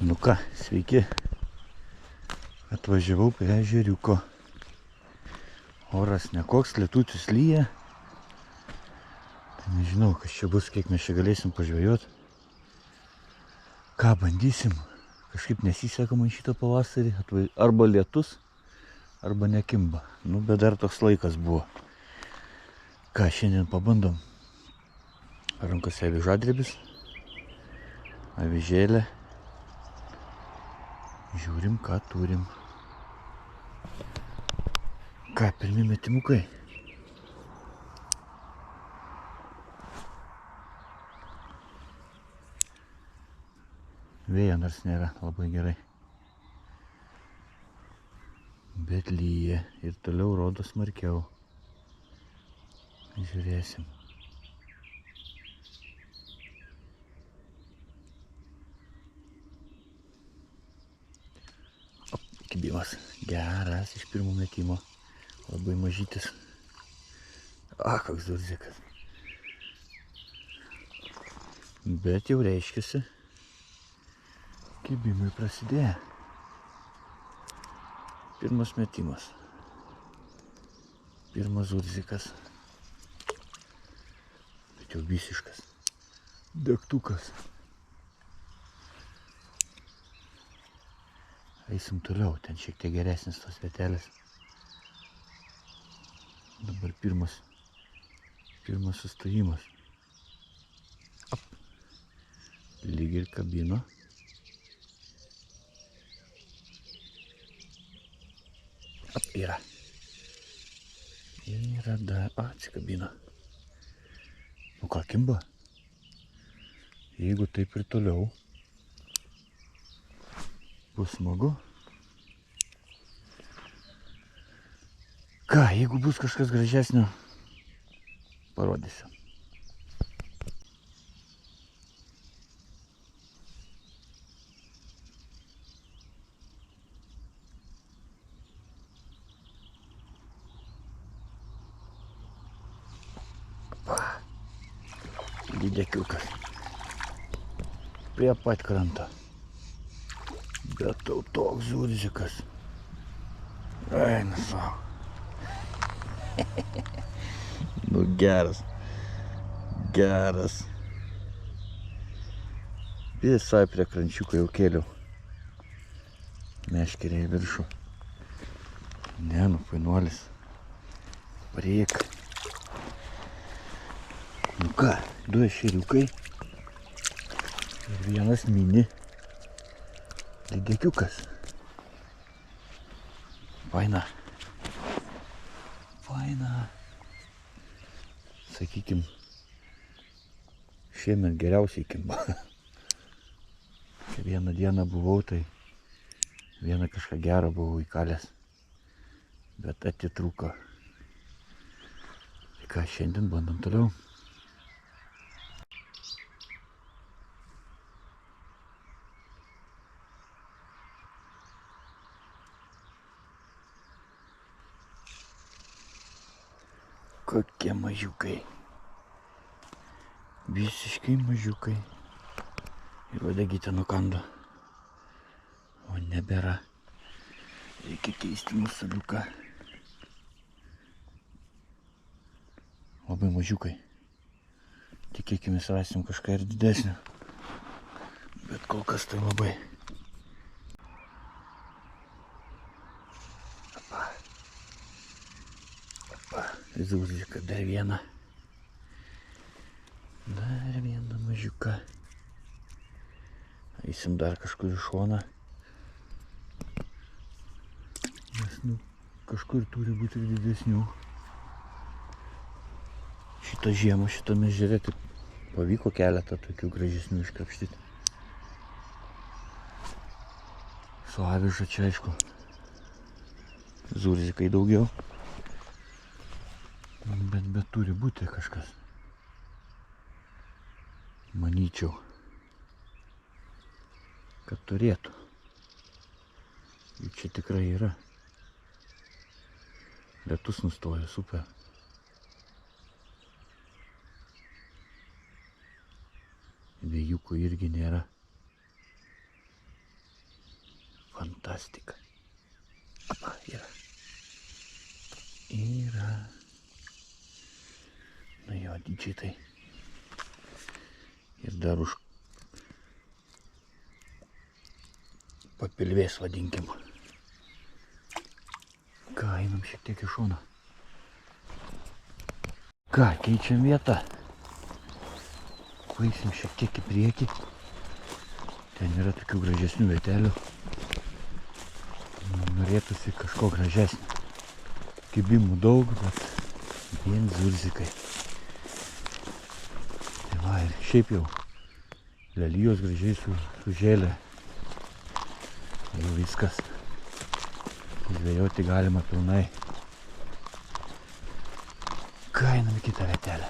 Nu ką, sveiki. Atvažiavau prie ežeriuko. Oras nekoks, lietutis lyja. Tai nežinau, kas čia bus, kiek mes čia galėsim pažvejot. Ką bandysim. Kažkaip nesiseka man šitą pavasarį. Arba lietus, arba nekimba. Nu, bet dar toks laikas buvo. Ką, šiandien pabandom. Rankose avižadrebis. Avižėlė. Žiūrim, ką turim. Ką, pirmi metimukai. Vėjo nors nėra, labai gerai. Bet lyja ir toliau rodo smarkiau. Žiūrėsim. Kibimas. Geras iš pirmo metimo. Labai mažytis. Koks durzikas. Bet jau reiškiasi. Kibimai prasidėjo. Pirmas metimas. Pirmas durzikas. Bet jau visiškas. Degtukas. Eisim toliau, ten šiek tiek geresnis tos vietelės. Dabar pirmas sustojimas. Lyg ir kabino. Yra. Yra dar. Atsikabino. Nu ką, kimba? Jeigu taip ir toliau bus smagu. Ką, jeigu bus kažkas gražesnio, parodysiu. Lydekiukas. Prie pat kranto. Bet tau toks zurzikas. Eina savo. Nu geras. Geras. Visai prie krančiuko jau kėliau. Meškerė į viršų. Ne, nu fainuolis. Pareik. Nu ką, 2 ešeriukai. Ir vienas mini. Lydekiukas. Faina. Faina. Sakykim, šiemet geriausiai kimba. Vieną dieną buvau, tai vieną kažką gerą buvau įkalęs. Bet atitrūko. Tai ką, šiandien bandom toliau. Kokie mažiukai. Visiškai mažiukai. Ir uodegytę nukando. O nebėra. Reikia keisti mūsų liuką. Labai mažiukai. Tikėkime, rasim kažką ir didesnio. Bet kol kas tai labai. Zūzika, dar vieną. Dar vieną mažiuką. Eisim dar kažkur į šoną. Nes, nu, kažkur turi būti ir didesnių. Šitą žiemą, šitame ežere, taip pavyko keletą tokių gražesnių iškrapštyti. Su aviža čia, aišku, zurzikai daugiau. Bet turi būti kažkas. Manyčiau, kad turėtų. Jų čia tikrai yra. Lietus nustojo, super. Vėjukų irgi nėra. fantastika. Apa, yra. Yra. Nu jo, didžiai tai. Ir dar už papilvės vadinkim. Ką, einam šiek tiek į šoną. Ką, keičiam vietą. Paeisim šiek tiek į priekį. Ten yra tokių gražesnių vietelių. Norėtųsi kažko gražesnio. Kibimų daug, bet vien zurzikai. Tai va, ir šiaip jau lelijos gražiai sužėlė. Jau viskas. Žvejoti galima pilnai. Ką, einam į kitą vietelę.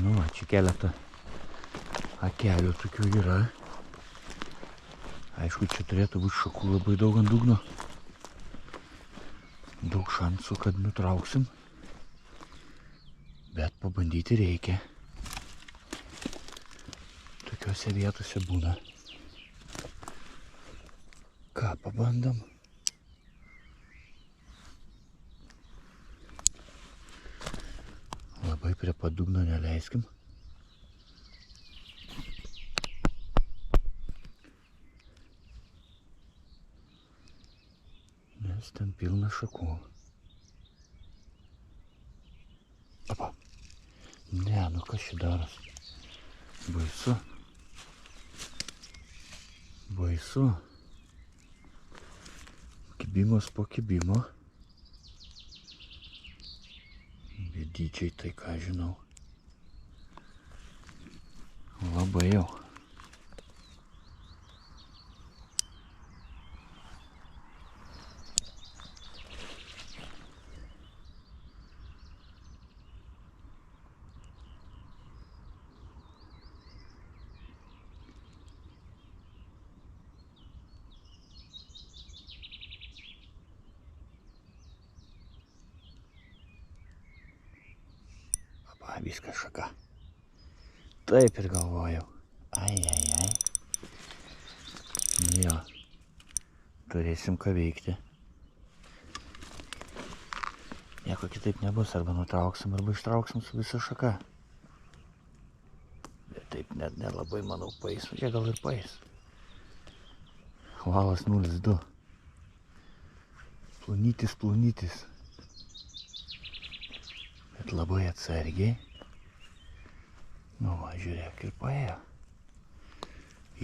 Nu, čia keletą akelių tokių yra. Aišku, čia turėtų būti šakų labai daug ant dugno. Daug šansų, kad nutrauksim. Bet pabandyti reikia. Tokiose vietose būna. Ką, pabandom? Labai prie padugno neleiskim. Nes ten pilna šakų. Apa. Ne, nu kas čia daros? Baisu. Baisu. Kibimas po kibimo. Bet dydžiai tai ką žinau. Labai jau. Viskas šaka. Taip ir galvojau. Ai. Jo. Turėsim ką veikti. Nieko kitaip nebus. Arba nutrauksim, arba ištrauksim su visa šaka. Bet taip net nelabai, manau, paeis. Čia gal ir paeis. Valas 0,2. Plonytis. Bet labai atsargiai. Nu va, žiūrėk,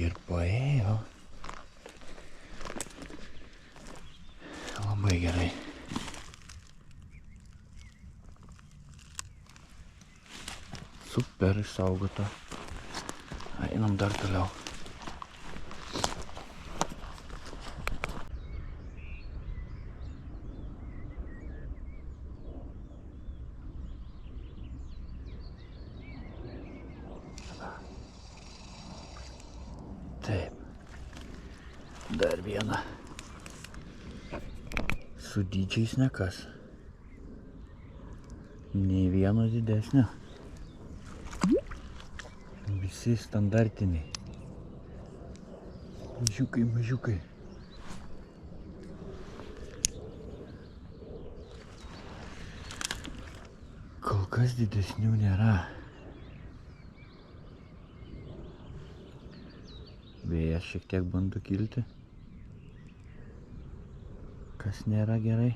ir paėjo. Labai gerai. Super išsaugota. Einam dar toliau. Taip. Dar viena. Su dydžiais nekas. Nei vieno didesnio. Visi standartiniai. Mažiukai. Kol kas didesnių nėra. Vėjas šiek tiek bando kilti, kas nėra gerai.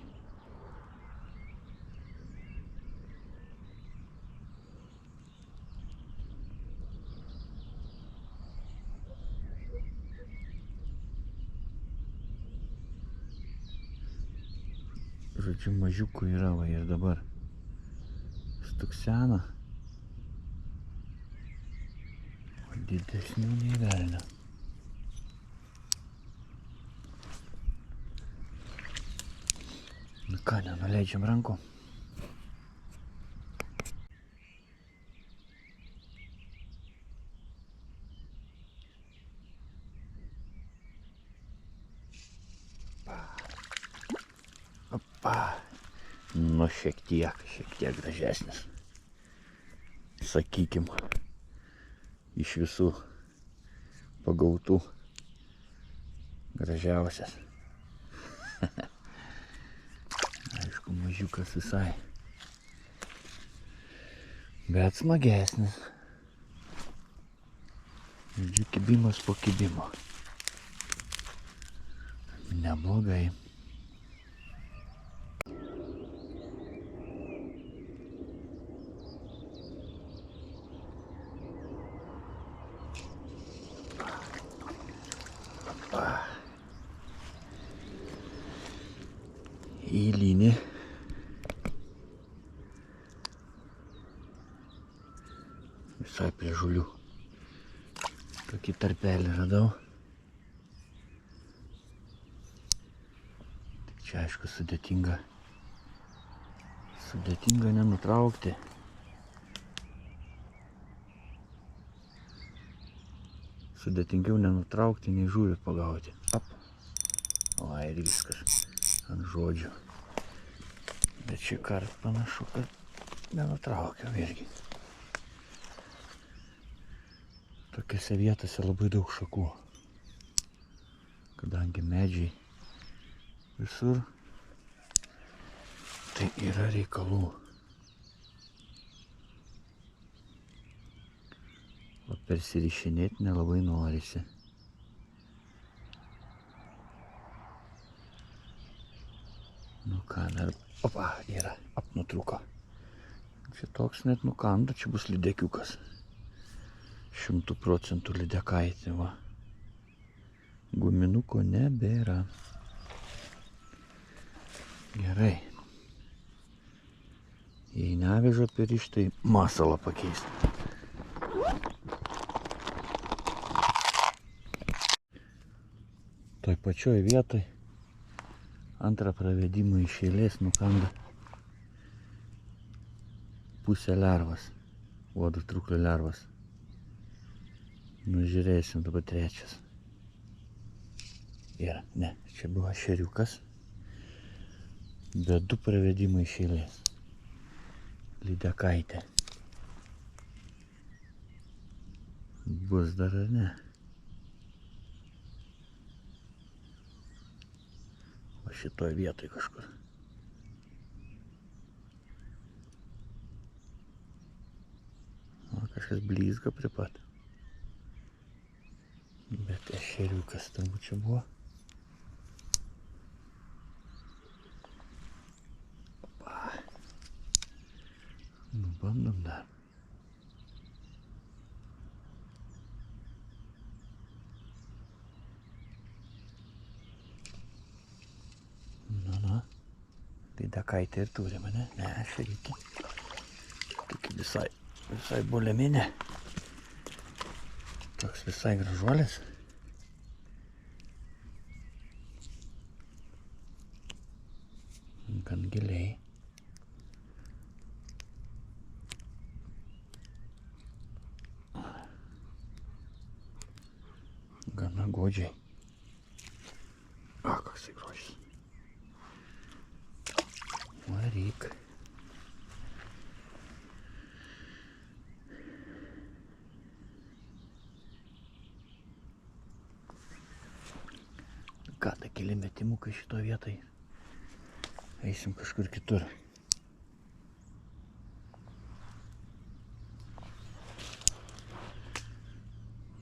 Žodžiu, mažiukų yra va ir dabar stuksena, o didesnių nei velnio. Nu ką, nenuleidžiam rankų. Opa. Nu šiek tiek gražesnis. Sakykim, iš visų pagautų Gražiausias. Aišku, mažiukas visai. Bet smagesnis. Žodžiu, kibimas po kibimo. Neblogai. Eilinį. Visai prie žulių. Tokį tarpelį radau. Tik čia aišku sudėtinga. Sudėtinga nenutraukti. Sudėtingiau nenutraukti, nei žuvį pagauti. Ap. O, ir viskas. Ant žodžių. Bet šį kartą panašu, kad nenutraukiau irgi. Tokiose vietose labai daug šakų. Kadangi medžiai visur, tai yra reikalų. O persirišinėti nelabai norisi. Nu ką, dar... Opa, yra. Nutrūko. Čia toks net nukanda, čia bus lydekiukas. 100% lydekaitė, va. Guminuko nebėra. Gerai. Jei neveža perištai, masalą pakeisti. Toj pačioj vietoj antrą pravedimą iš eilės nukanda pusę lervas, uodo truklio lervas. Nužiūrėsim dabar trečias. Ir, ne, čia buvo šeriukas, bet 2 pravedimai iš eilės. Lydekaitė. Bus dar ar ne? O šitoj vietoj kažkur. O kažkas blizga prie pat. Bet ešeriukas turbūt čia buvo. Opa. Nu, bandom dar. Nu. Lydekaitė ir turime, ne? Ne, ešerikį. Tokį visai buliaminė. Toks visai gražuolis. Gan giliai. Gana godžiai. O, koks tai grožis. Varyk. Ką, tai keli metimukai šito vietai. Eisim kažkur kitur.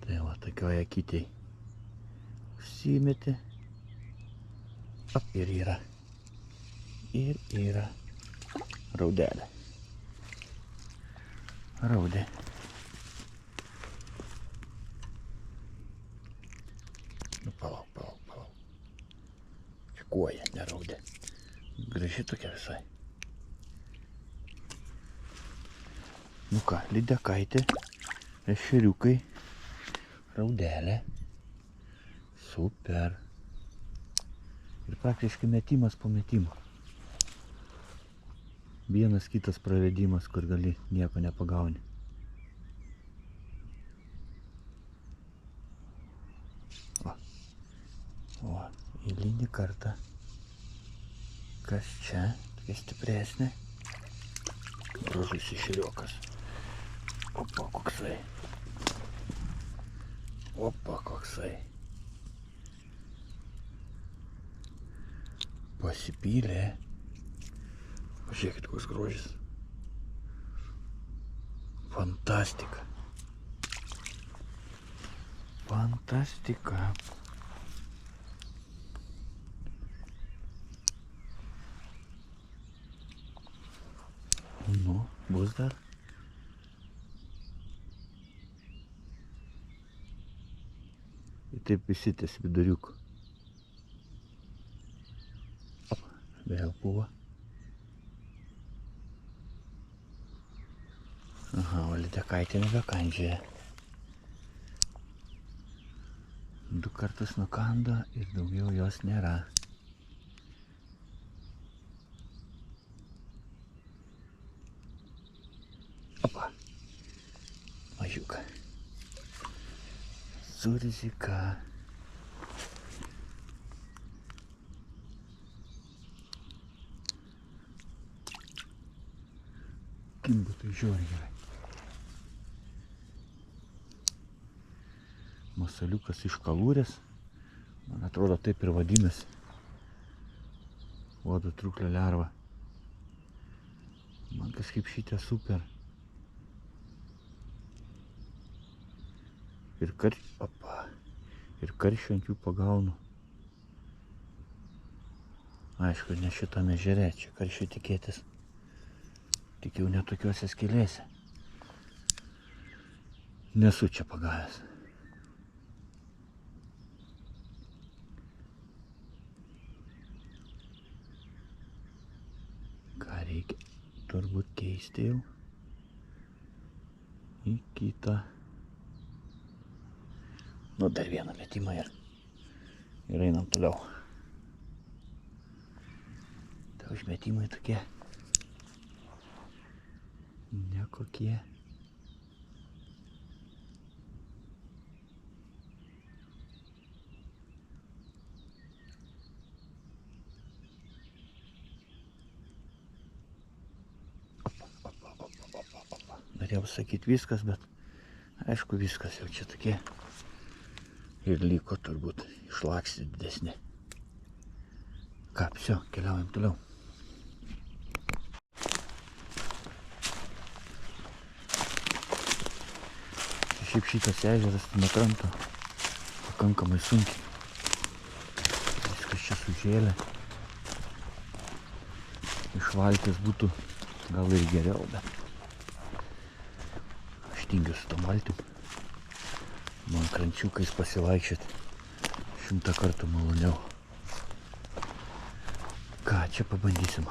Tai va, tokioje akytėj. Užsimeti. Ap, ir yra. Ir yra. Raudelė. Raudė. Nu, palauk. Čia koja, neraudė. Graži tokia visai. Nu ką, lydekaitė, ešeriukai, raudelė. Super. Ir praktiškai metimas po metimo. Vienas kitas pravedimas, kur gali nieko nepagauni. O, eilinį kartą. Kas čia? Tokia stipresnė. Gražus ešeriukas. Opa, koksai. Opa, koksai. Pasipylė. Pažiūrėkit, koks grožis. Fantastika. Fantastika. Nu, bus dar. Ir taip visi ties viduriukų. Vėl buvo. Aha, o lydekaitė nebekandžioja. 2 kartus nukando ir daugiau jos nėra. Opa. Mažiuką. Zurzika. Kimba tai žiauriai gerai. Masaliukas iš Kalūrės. Man atrodo, taip ir vadinasi. Uodo truklio lerva. Man kažkaip šitie super. Ir karščio ant jų pagaunu. Aišku, ne šitame ežere, čia karščio tikėtis. Tik jau netokiuose skylėse. Nesu čia pagavęs. Ką reikia turbūt keisti jau į kitą. Nu, dar vieną metimą ir einam toliau. Tai užmetimai tokie nekokie. Norėjau sakyti viskas, bet aišku viskas jau čia tokie. Ir liko turbūt išlaksti didesnė. Ką, viso, keliaujam toliau. Šiaip šitas ežeras nuo kranto pakankamai sunkiai. Viskas čia sužėlė. Iš valties būtų gal ir geriau, bet aš tingiu su tom valtim. Man krančiukais pasivaikščioti 100 kartų maloniau. Ką, čia pabandysim.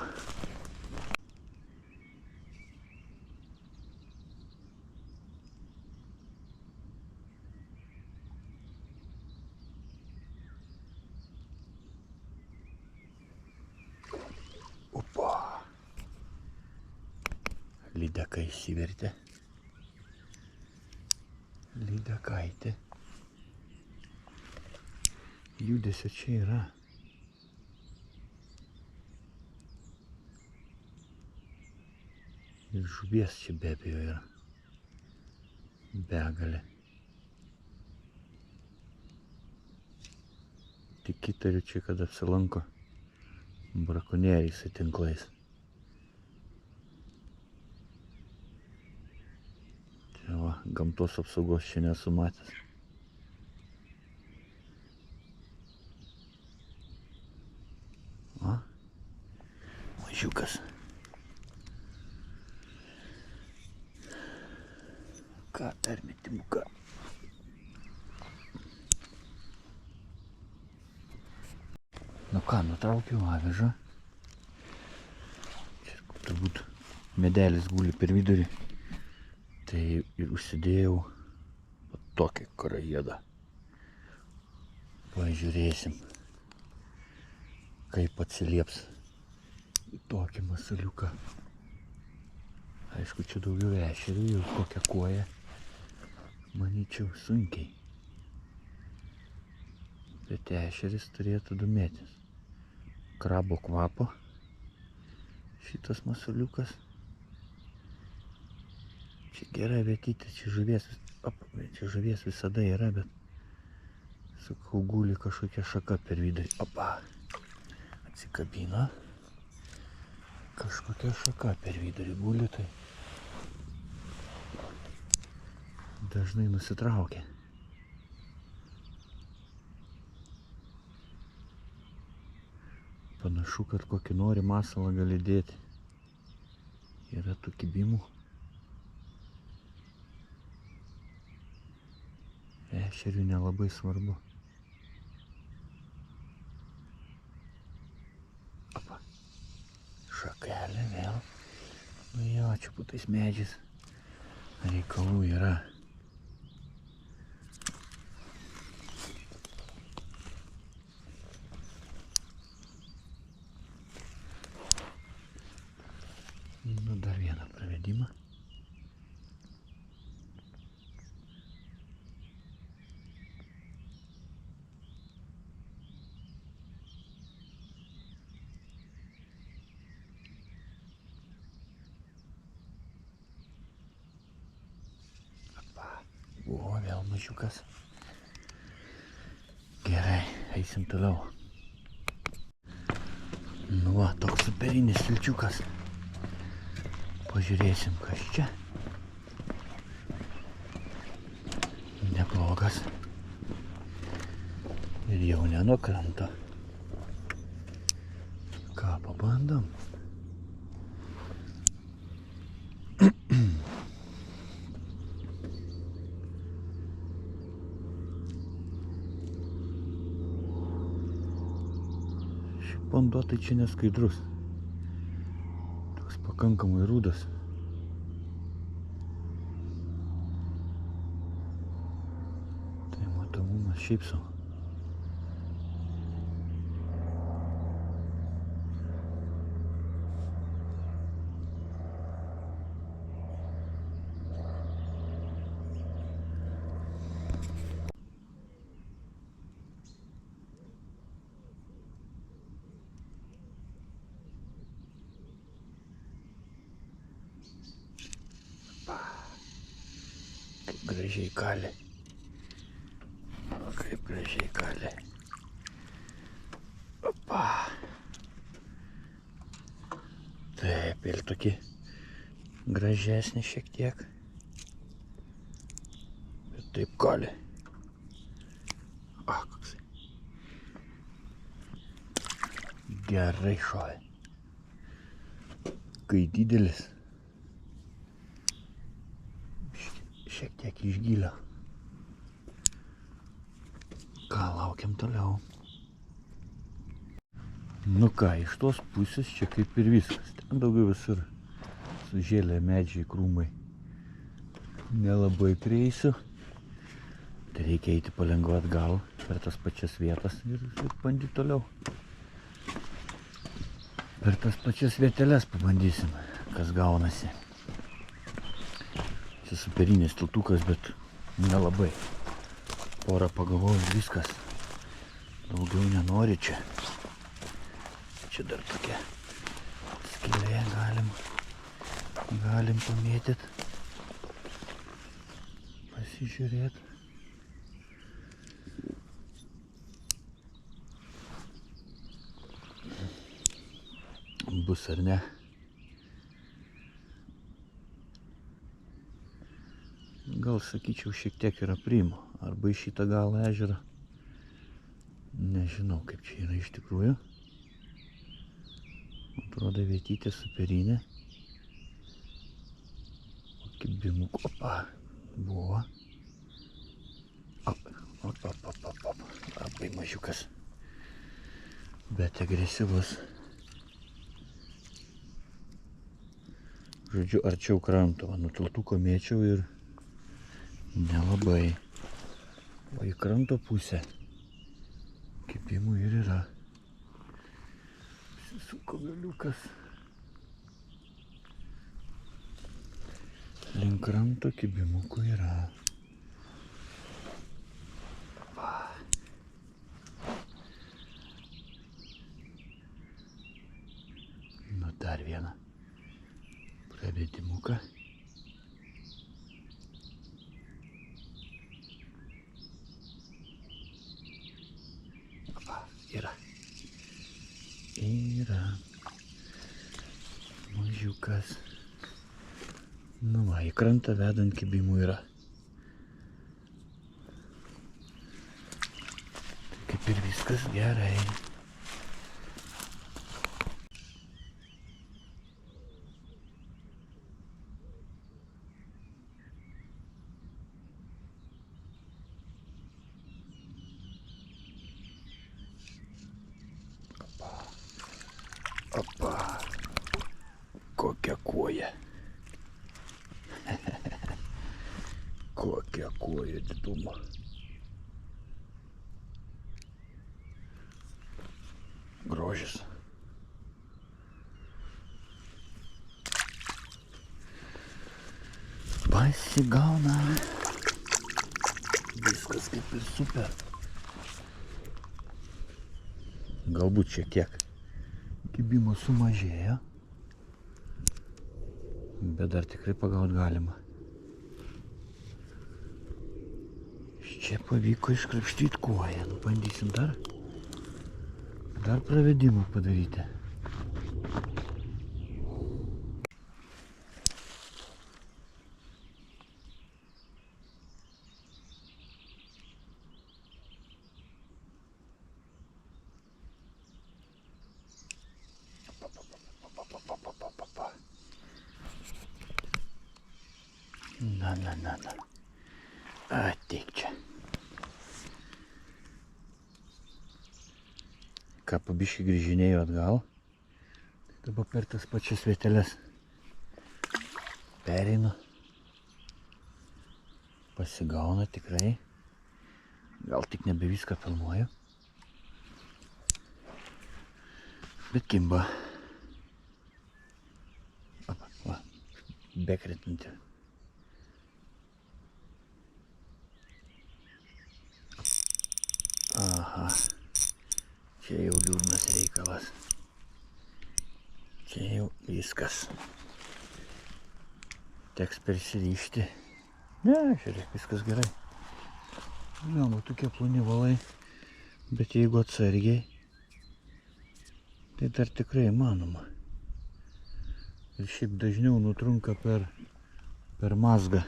Opa. Lydeka išsivertė. Lydekaitė. Judesio čia yra. Ir žuvies čia be abejo yra. Begalė. Tik įtariu čia, kad apsilanko brakonieriai su tinklais. Čia va, gamtos apsaugos čia nesu matęs. Va, mažiukas. Ką, permetimuką. Nu ką, nutraukiau avižą. Čia turbūt medelis guli per vidurį. Tai ir užsidėjau tokią karajėdą. Pažiūrėsim, kaip atsilieps į tokį masaliuką. Aišku, čia daugiau ešerių, jau kokią koją, manyčiau, sunkiai. Bet ešeris turėtų domėtis. Krabo kvapo šitas masaliukas. Čia gera vietytė, čia žuvies visada yra, bet sakau, guli kažkokia šaka per vidurį. Opa, Atsikabino. Kažkokia šaka per vidurį guli, tai dažnai nusitraukia. Panašu, kad kokį nori masalą gali dėti. Yra tų kibimų. Ešeriui nelabai svarbu. Opa. Šakelė vėl. Nu jo, čia po tais medžiais reikalų yra. Nu, dar vieną pravedimą. O, vėl mažiukas. Gerai, eisim toliau. Nu va, toks superinis vilčiukas. Pažiūrėsim, kas čia. Neblogas. Ir jau ne nuo kranto. Ką, pabandom? Vanduo tai čia neskaidrus. Toks pakankamai rudas. Tai matomumas šiaip sau. Gražiai kalė. Kaip gražiai kalė. Opa. Taip, ir tokie gražesnė šiek tiek. Bet taip kalė. A, koksai. Gerai šovė. Kai didelis. Šiek tiek iš gylio. Ką, laukiam toliau. Nu ką, iš tos pusės čia kaip ir viskas. Ten daugiau visur sužėlė medžiai, krūmai. Nelabai prieisiu. Tai reikia eiti palengva atgal per tas pačias vietas ir bandyti toliau. Per tas pačias vieteles pabandysim, kas gaunasi. Čia superinis tiltukas, bet nelabai. Porą pagavau ir viskas. Daugiau nenori čia. Čia dar tokia skylė, galim pamėtyt. Pasižiūrėt. Bus ar ne? Gal sakyčiau šiek tiek yra priimu. Arba į šitą galą ežerą. Nežinau, kaip čia yra iš tikrųjų. Atrodo vietytė superinė. Kibimuk, opa, buvo. Op. Labai mažiukas. Bet agresyvus. Žodžiu, arčiau kranto. Nuo tiltuko mėčiau ir nelabai. O į kranto pusę kibimų ir yra. Susisuko galiukas. Link kranto kibimukų yra. Va. Nu dar vieną pravedimuką. Yra. yra mažiukas. Nu va, į krantą vedant kibimų yra. Tai kaip ir viskas gerai. Opa, kokia koja. Kokia koja didumo. Grožis. Pasigauna. Viskas kaip ir super. Galbūt šiek tiek kibimo sumažėjo, bet dar tikrai pagaut galima. Čia pavyko iškrapštyti koją. Nu, bandysim dar pravedimų padaryti. Na. Ateik čia. Ką pabiškai grįžinėjau atgal. Tai dabar per tas pačias vieteles pereinu. Pasigauna tikrai. Gal tik nebe viską filmuoju. Bet kimba. Va, bekretinti. Aha, čia jau liūdnas reikalas. Čia jau viskas. Teks persirišti. Ne, žiūrėk, viskas gerai. Žinoma, tokie ploni valai, bet jeigu atsargiai, tai dar tikrai įmanoma. Ir šiaip dažniau nutrunka per mazgą,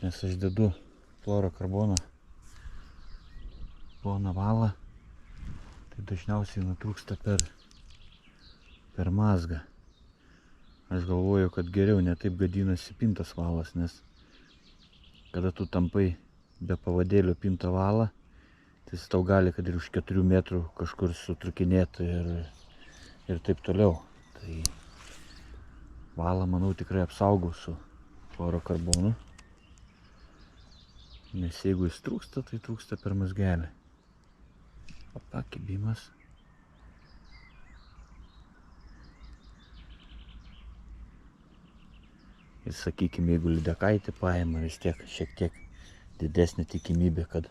nes aš dedu fluorokarboną ploną valą, tai dažniausiai nutrūksta per mazgą. Aš galvoju, kad geriau ne taip gadinasi pintas valas, nes kada tu tampai be pavadėlio pintą valą, tai jis tau gali, kad ir už 4 metrų kažkur sutrukinėti ir taip toliau. Tai valą, manau, tikrai apsaugau su fluorokarbonu, nes jeigu jis trūksta, tai trūksta per mazgelį. Opa, kibimas. Ir sakykime, jeigu lydekaitį paima, vis tiek šiek tiek didesnė tikimybė, kad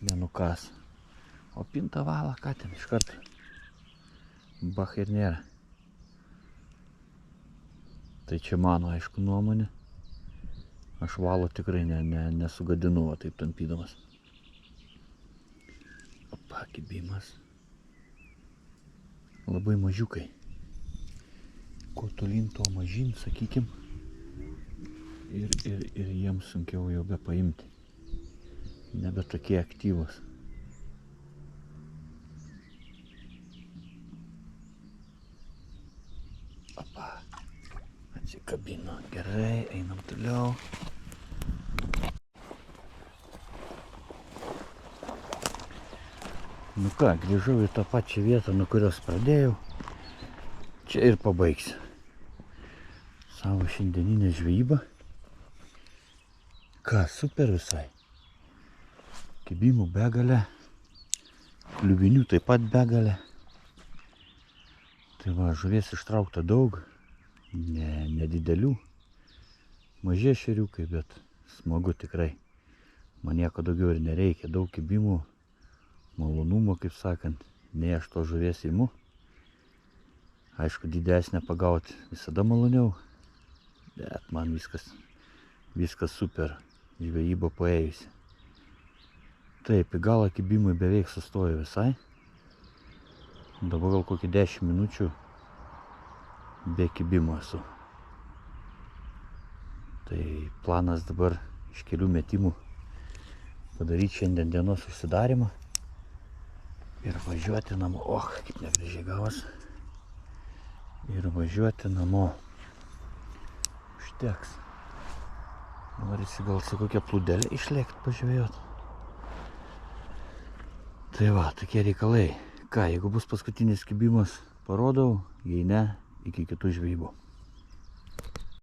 nenukas. O pintą valą, ką ten iš karto? Bach ir nėra. Tai čia mano, aišku, nuomonė. Aš valo tikrai nesugadinu, va, taip tampydamas. Opa, kibimas. Labai mažiukai. Kuo tolyn, tuo mažyn, sakykim. Ir jiems sunkiau jau be paimti. Nebe tokie aktyvūs. Opa, atsikabino. Gerai, einam toliau. Nu ką, grįžau į tą pačią vietą, nuo kurios pradėjau. Čia ir pabaigsiu savo šiandieninę žvejybą. Ką, super visai. Kibimų begalė, kliuvinių taip pat begalė. Tai va, žuvies ištraukta daug, nedidelių, maži ešeriukai, bet smagu tikrai. Man nieko daugiau ir nereikia, daug kibimų, malonumo, kaip sakant, nei aš to žuvies imu. Aišku, didesnę pagauti visada maloniau, bet man viskas super, žvejyba paėjusi. Taip, į galą kibimai beveik sustojo visai. Dabar gal kokį 10 minučių be kibimo esu. Tai planas dabar iš kelių metimų padaryti šiandien dienos užsidarimą ir važiuoti namo. Kaip negražiai gavas. Ir važiuoti namo. Užteks. Norisi gal su kokia plūdelė išlėkti pažvejot. Tai va, tokie reikalai. Ką, jeigu bus paskutinis kibimas, parodau, jei ne, iki kitų žvejybų.